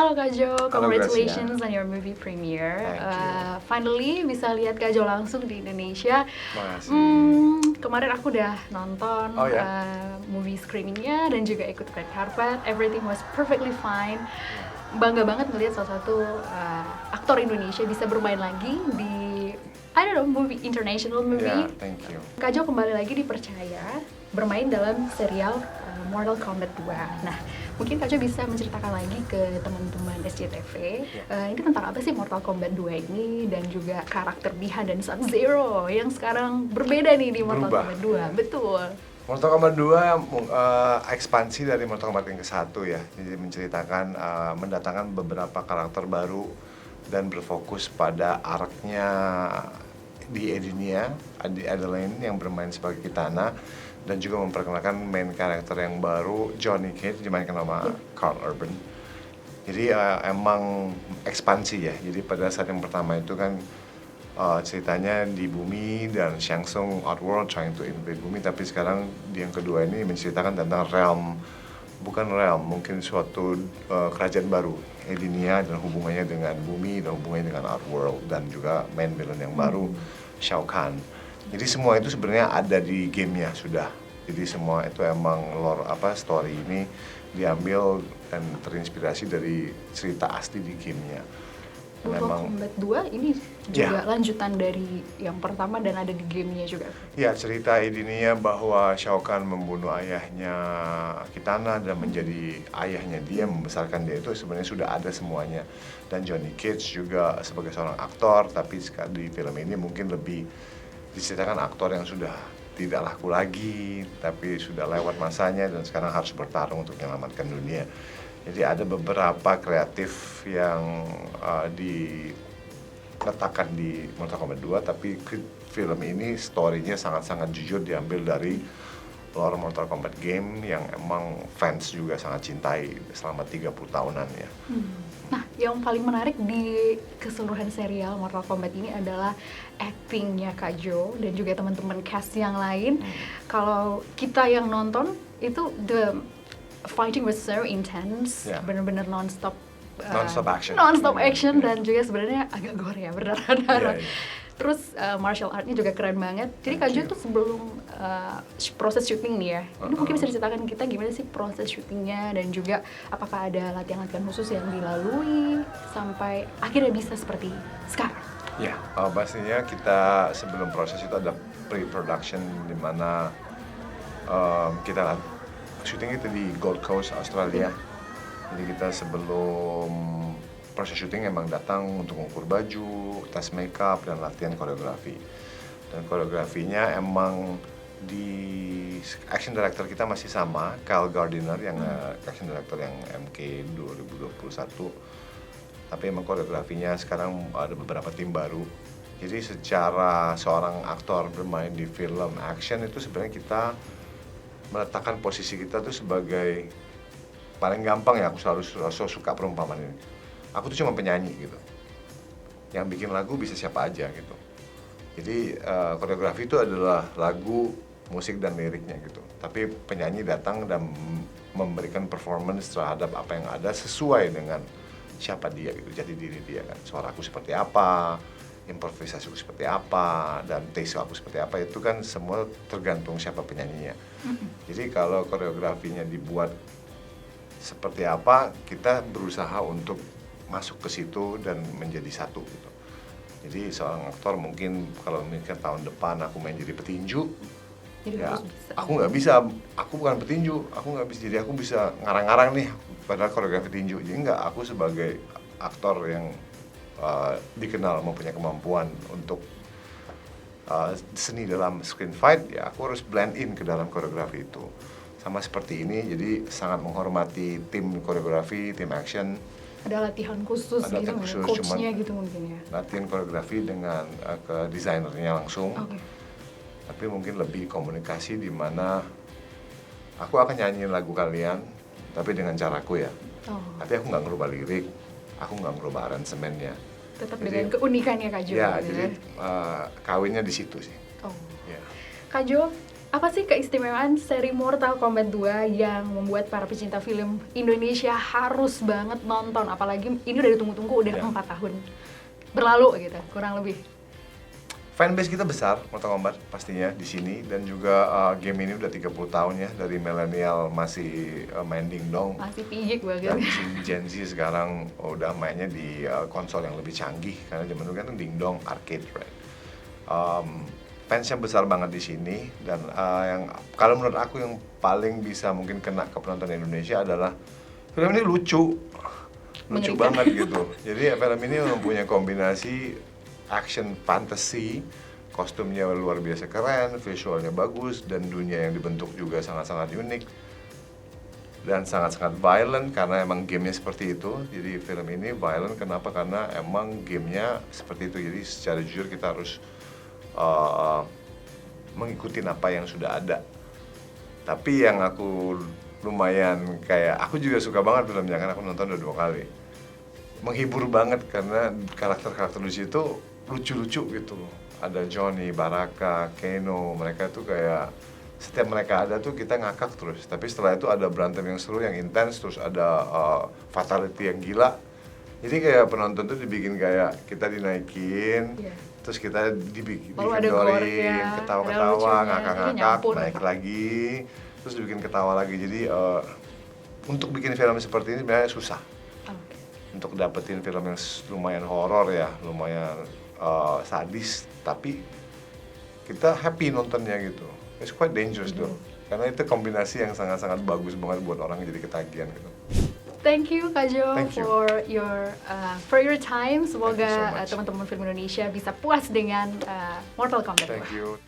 Halo Kak Jo, Halo, congratulations on your movie premiere. Thank you. Finally bisa lihat Kak Jo langsung di Indonesia. Makasih. Kemarin aku udah nonton Oh, ya? movie screeningnya dan juga ikut red carpet. Everything was perfectly fine. Bangga banget ngelihat salah satu aktor Indonesia bisa bermain lagi di movie, international movie. Yeah, thank you. Kak Jo kembali lagi dipercaya bermain dalam serial Mortal Kombat 2. Nah, mungkin Kak Jo bisa menceritakan lagi ke teman-teman SCTV, ini tentang apa sih Mortal Kombat 2 ini, dan juga karakter behind dan Sub-Zero yang sekarang berbeda nih di Mortal Kombat 2. Betul. Mortal Kombat 2 ekspansi dari Mortal Kombat yang ke-1 ya. Jadi menceritakan, mendatangkan beberapa karakter baru dan berfokus pada arc-nya di Edinia, Adeline yang bermain sebagai Kitana, dan juga memperkenalkan main karakter yang baru, Johnny Cage, dimainkan sama Karl Urban. Jadi emang ekspansi ya. Jadi pada saat yang pertama itu kan ceritanya di bumi dan Shang Tsung Outworld trying to invade bumi, tapi sekarang di yang kedua ini menceritakan tentang mungkin suatu kerajaan baru, Edinia, dan hubungannya dengan bumi dan hubungannya dengan Outworld, dan juga main villain yang baru, Shao Kahn. Jadi semua itu sebenarnya ada di gamenya sudah. Jadi semua itu emang story ini diambil dan terinspirasi dari cerita asli di gamenya. Mortal Kombat 2 ini juga lanjutan dari yang pertama dan ada di gamenya juga. Ya, cerita Edinia bahwa Shao Kahn membunuh ayahnya Kitana dan menjadi ayahnya dia, membesarkan dia, itu sebenarnya sudah ada semuanya. Dan Johnny Cage juga sebagai seorang aktor, tapi di film ini mungkin lebih diceritakan aktor yang sudah tidak laku lagi, tapi sudah lewat masanya dan sekarang harus bertarung untuk menyelamatkan dunia. Jadi ada beberapa kreatif yang diletakkan di Mortal Kombat 2, tapi film ini story-nya sangat-sangat jujur diambil dari lore Mortal Kombat game yang emang fans juga sangat cintai selama 30 tahunan ya. Nah, yang paling menarik di keseluruhan serial Mortal Kombat ini adalah actingnya Kak Jo dan juga teman-teman cast yang lain. Kalau kita yang nonton itu the fighting was so intense, benar-benar non-stop action dan juga sebenarnya agak gore ya, berdarah-darah. Terus martial art-nya juga keren banget. Jadi Kak Jo tuh sebelum proses syuting nih ya, ini mungkin bisa diceritakan kita gimana sih proses syutingnya, dan juga apakah ada latihan-latihan khusus yang dilalui sampai akhirnya bisa seperti sekarang? Ya, pastinya kita sebelum proses itu ada pre-production di mana kita syuting itu di Gold Coast, Australia. Jadi kita sebelum proses syuting emang datang untuk mengukur baju, tes makeup, dan latihan koreografi. Dan koreografinya emang di action director kita masih sama, Kyle Gardiner, yang action director yang MK 2021. Tapi emang koreografinya sekarang ada beberapa tim baru. Jadi secara seorang aktor bermain di film action itu sebenarnya kita meletakkan posisi kita tuh sebagai, paling gampang ya, aku selalu suka perumpamaan ini, aku tuh cuma penyanyi gitu, yang bikin lagu bisa siapa aja gitu. Jadi koreografi itu adalah lagu, musik, dan liriknya gitu, tapi penyanyi datang dan memberikan performance terhadap apa yang ada sesuai dengan siapa dia gitu, jati diri dia kan, suaraku seperti apa, improvisasiku seperti apa, dan taste aku seperti apa, itu kan semua tergantung siapa penyanyinya. Jadi kalau koreografinya dibuat seperti apa, kita berusaha untuk masuk ke situ dan menjadi satu gitu. Jadi seorang aktor mungkin kalau mikir tahun depan aku main jadi petinju, aku nggak bisa, aku bukan petinju, aku nggak bisa, jadi aku bisa ngarang-ngarang nih padahal koreografi tinju. Jadi nggak, aku sebagai aktor yang dikenal mempunyai kemampuan untuk seni dalam screen fight, ya aku harus blend in ke dalam koreografi itu. Sama seperti ini, jadi sangat menghormati tim koreografi, tim action. Ada latihan khusus ada gitu, khusus, coachnya gitu mungkin ya? Latihan koreografi dengan ke desainernya langsung. Okay. Tapi mungkin lebih komunikasi di mana aku akan nyanyiin lagu kalian, tapi dengan caraku ya. Tapi aku nggak ngerubah lirik, aku nggak ngerubah aransemennya. Tetap dengan keunikannya Kak Jo. Ya, jadi kawinnya di situ sih. Kak Jo, Apa sih keistimewaan seri Mortal Kombat 2 yang membuat para pecinta film Indonesia harus banget nonton? Apalagi ini udah ditunggu-tunggu udah 4 tahun berlalu gitu, kurang lebih. Fanbase kita besar, Mortal Kombat pastinya di sini, dan juga game ini udah 30 tahun ya, dari milenial masih main dingdong. Masih pijik banget. Dan si Gen Z sekarang udah mainnya di konsol yang lebih canggih, karena zaman dulu kan dingdong arcade, right? Fansnya besar banget di sini, dan yang kalau menurut aku yang paling bisa mungkin kena ke penonton Indonesia adalah film ini lucu Mengerikan. banget gitu. Jadi film ini mempunyai kombinasi action fantasy, kostumnya luar biasa keren, visualnya bagus, dan dunia yang dibentuk juga sangat-sangat unik dan sangat-sangat violent karena emang gamenya seperti itu. Jadi film ini violent kenapa? Karena emang gamenya seperti itu. Jadi secara jujur kita harus mengikuti apa yang sudah ada. Tapi yang aku lumayan kayak, aku juga suka banget filmnya, kan aku nonton udah 2 kali. Menghibur banget karena karakter-karakter di situ lucu-lucu gitu. Ada Johnny, Baraka, Keno, mereka tuh kayak setiap mereka ada tuh kita ngakak terus. Tapi setelah itu ada berantem yang seru, yang intens, terus ada fatality yang gila. Jadi kayak penonton tuh dibikin kayak kita dinaikin, terus kita dividorin, ketawa-ketawa, ngakak-ngakak, naik lagi, terus dibikin ketawa lagi. Jadi untuk bikin film seperti ini sebenarnya susah. Untuk dapetin film yang lumayan horor ya, lumayan sadis, tapi kita happy nontonnya gitu. It's quite dangerous though, karena itu kombinasi yang sangat-sangat bagus banget buat orang jadi ketagihan gitu. Thank you Kak Jo for your time. Semoga so teman-teman film Indonesia bisa puas dengan Mortal Kombat 2. Thank you.